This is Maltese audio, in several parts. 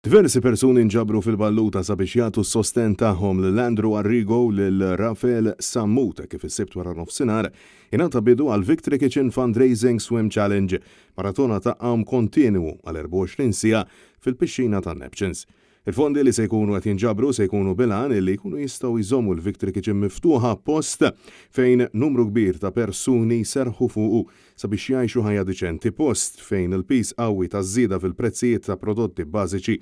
Diversi persuni nġabru fil-balluta sabiex jagħtu s-sosten tagħhom lil Andrew Arrigo lil Rafael Sammuta kif is-sibt wara nofsinhar ingħata bidu għal Victory Kitchen Fundraising Swim Challenge, maratona ta' qam kontinwu għal 24 siegħa fil-pixxina ta' Neptune. Il-fondi li se jkunu qed jinġabru se jkunu bilan li jkunu jistgħu jżommu l-Victory Kitchen miftuħa post fejn numru kbir ta' persuni serħu fuqu sabiex jgħixu ħajja diċenti, post fejn il-pis qawwi taż-żieda fil-prezzijiet ta' prodotti bażiċi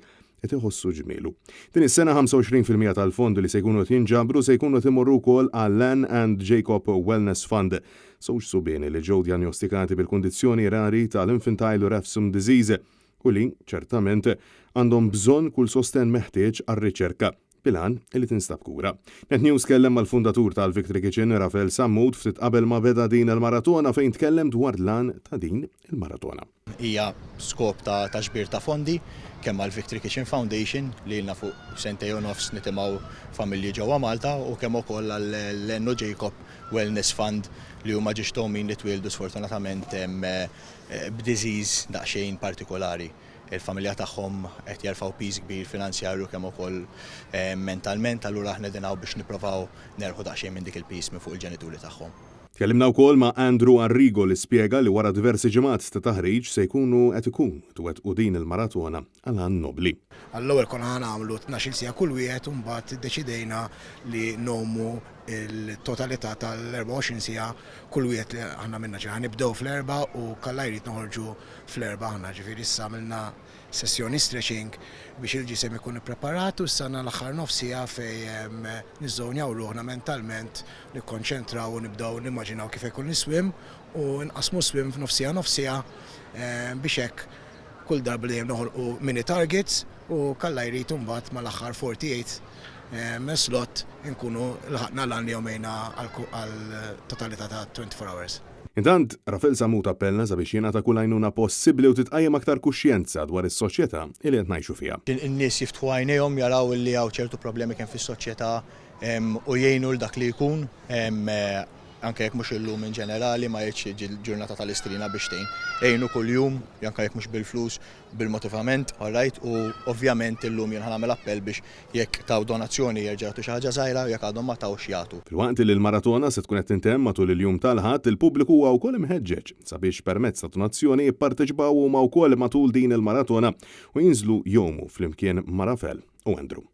qed iħossu ġmielu. Din is-sena 25% tal-fondi li se jkunu qed jinġabru se jkunu qed imorru wkoll għal Lan and Jacob Wellness Fund, żewġ subieni li ġew djanjostikati bil-kundizzjoni rari tal-infantile refsum disease u li ċertament għandhom bżonn kull sosten meħtieġ għar-riċerka bilan li tinstab kura. Net News kellem mal-fundatur tal-Victory Kitchen Rafael Sammut ftit qabel ma beda din il-maratona fejn tkellem dwar lan ta' din il-maratona. Hija skop ta' ġbir ta' fondi kemm għall-Victory Kitchen Foundation li lna fuq sentej u nofs nitimgħu familji ġewwa Malta u kemm ukoll għall-Lenno Jacob Wellness Fund li huma ġixtomin li twildu sfortunatament b'diżiż daqsxejn partikolari. Il-familja tagħhom qed jerfgħu piż kbir finanzjarju kemm ukoll mentalment, allura aħna dinaw biex nippruvaw nerħu daqsxejn minn dik il-piż minn fuq il-ġenituri tagħhom. Tkellimna wkoll ma' Andrew Arrigo li spjega li wara diversi ġimgħat ta' taħriġ se jkunu qed ikun twettqu din il-maratona għal għan nobli. Għall-ewwel konna nagħmlu 12 siegħa kull wieħed u mbagħad iddeċidejna li nommu il-totalità tal-24 siegħa kull wieħed li aħna minna ġi ħanibdew fl-erba' u kalla jrid noħorġu fl-erba' aħna ġifieri issa għamilna sessjoni stretching biex il-ġisem ikun ippreparat u issa l-aħħar nofsija fejn niżżonjaw ruħna mentalment nikkonċentraw u nibdew nimmaġinaw kif ikun niswim u nqasmu swim f'nofsija biex hekk kull darba li noħolqu mini targets u kalla jrid imbagħad mal-aħħar 48 slot inkunu lħaqna l-għan li jomejna għal-totalità ta' 24 hours. Intant, Rafael Sammut appellna sabiex jingħata kull għajnuna possibbli u titqajjem aktar kuxjenza dwar is-soċjetà li qed ngħixu fiha. In-nies jiftħu għajnejhom jaraw li hawn ċertu problemi kemm fis-soċjetà u jgħinu l dak li jkun anke jekk mhux illum in ġenerali ma jgħidx il-ġurnata tal-istrina biex tgħin. Għejnu kuljum anke jekk mhux bil-flus, bil-motivament, alright, u ovvjament illum jien nagħmel appell biex jekk taw donazzjoni jerġgħu xi ħaġa żgħira jekk għadhom ma tawx jagħtu. Filwaqt li l-maratona se tkun qed tintemm matul il-jum tal-Ħadd, il-pubbliku huwa wkoll imħeġġeġ sabiex permezz ta' donazzjoni jipparteċipaw huma wkoll matul din il-maratona u jinżlu jomu flimkien ma' Rafael u Andrew.